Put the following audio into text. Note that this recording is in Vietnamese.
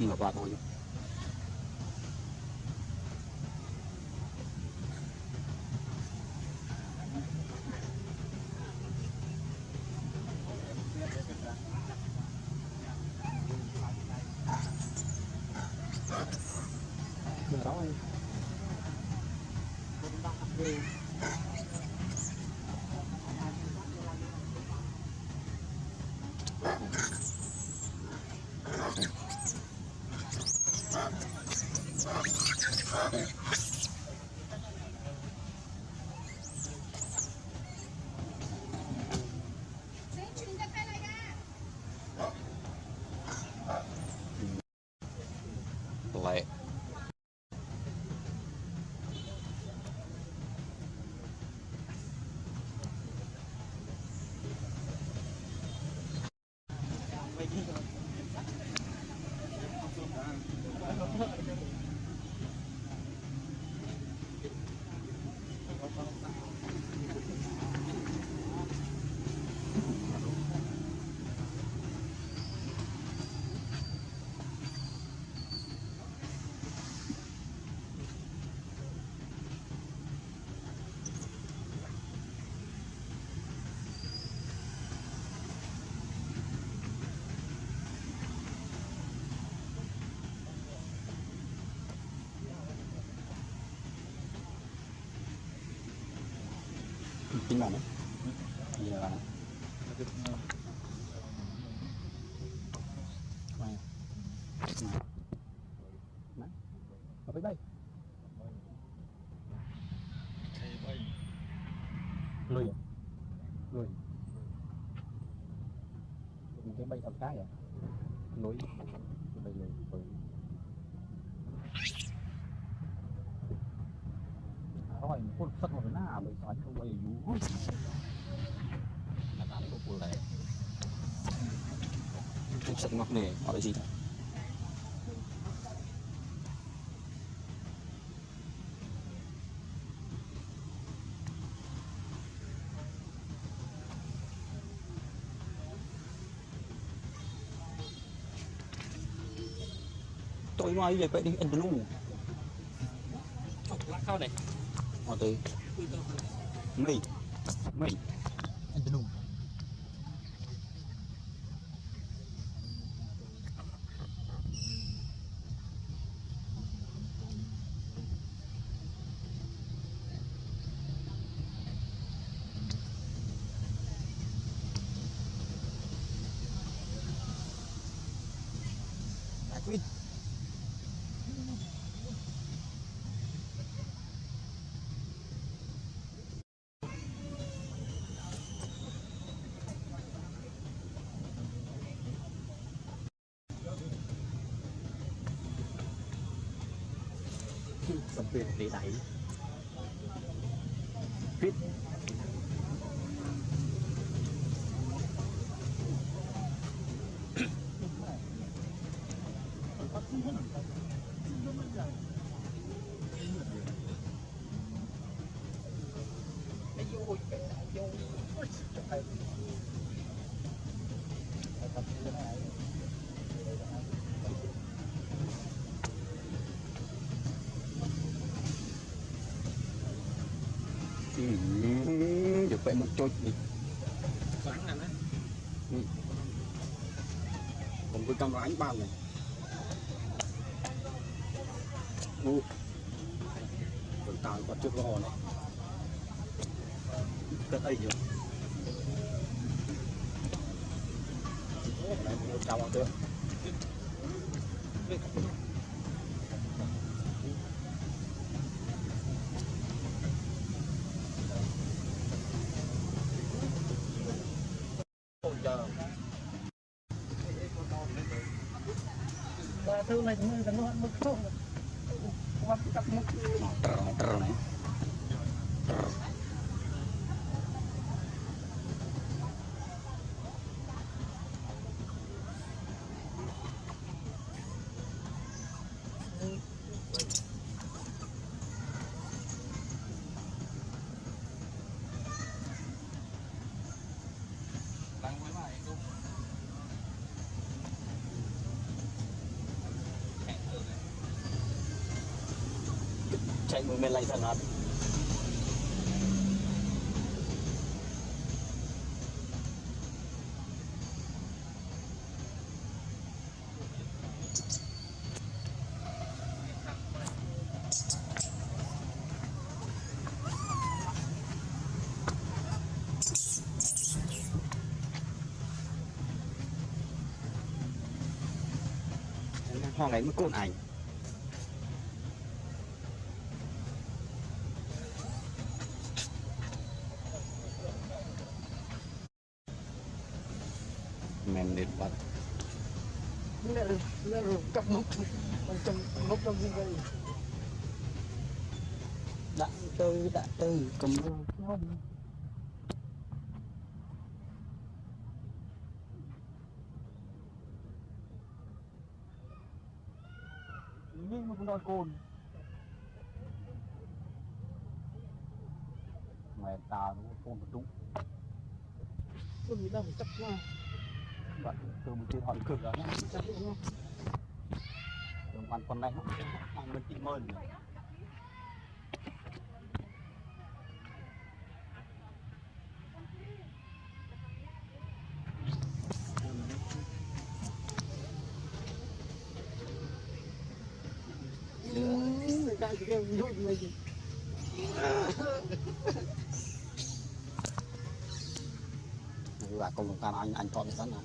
nhưng mà qua thôi. Rồi. Lại tính bạn đấy. Bây giờ bạn đấy. Mà phải bay. Lùi. Lùi. Mình cái bay thằng cái à? Lùi. Bay lùi. Rồi, con sắt vào nó mới xoắn không bay vũ. Là tao có buồn này. Con sắt ngọc này, hỏi gì? Tôi nói về vậy đi anh luôn. Sao này? Ở đây. Mày. Anh luôn. Quên. Sầm tuyệt để đẩy. Fit. Được vậy một chút đi. Sáng này đấy. Còn cái camera ánh ban này. Còn tao có trước lò này. Cất ấy chưa? Đấy, một chào vào tượng. Thứ này cũng là nó mất không. Qua cắt mất. Trờ này. chạy mười men lại thật hả hoang ấy mới côn ảnh men đến bắt nè cặp mốc trong mốc trong gì vậy đã tư cầm nhưng mà cũng đòi cồn mẹ ta nó không được đúng tôi nghĩ là phải chắc là bạn từ một trên hỏi cực đó nhá chắc đúng không đừng ăn con này nó ăn bên chị mơn người ta chỉ kêu nhốt người gì và cùng ta anh chọn sẵn là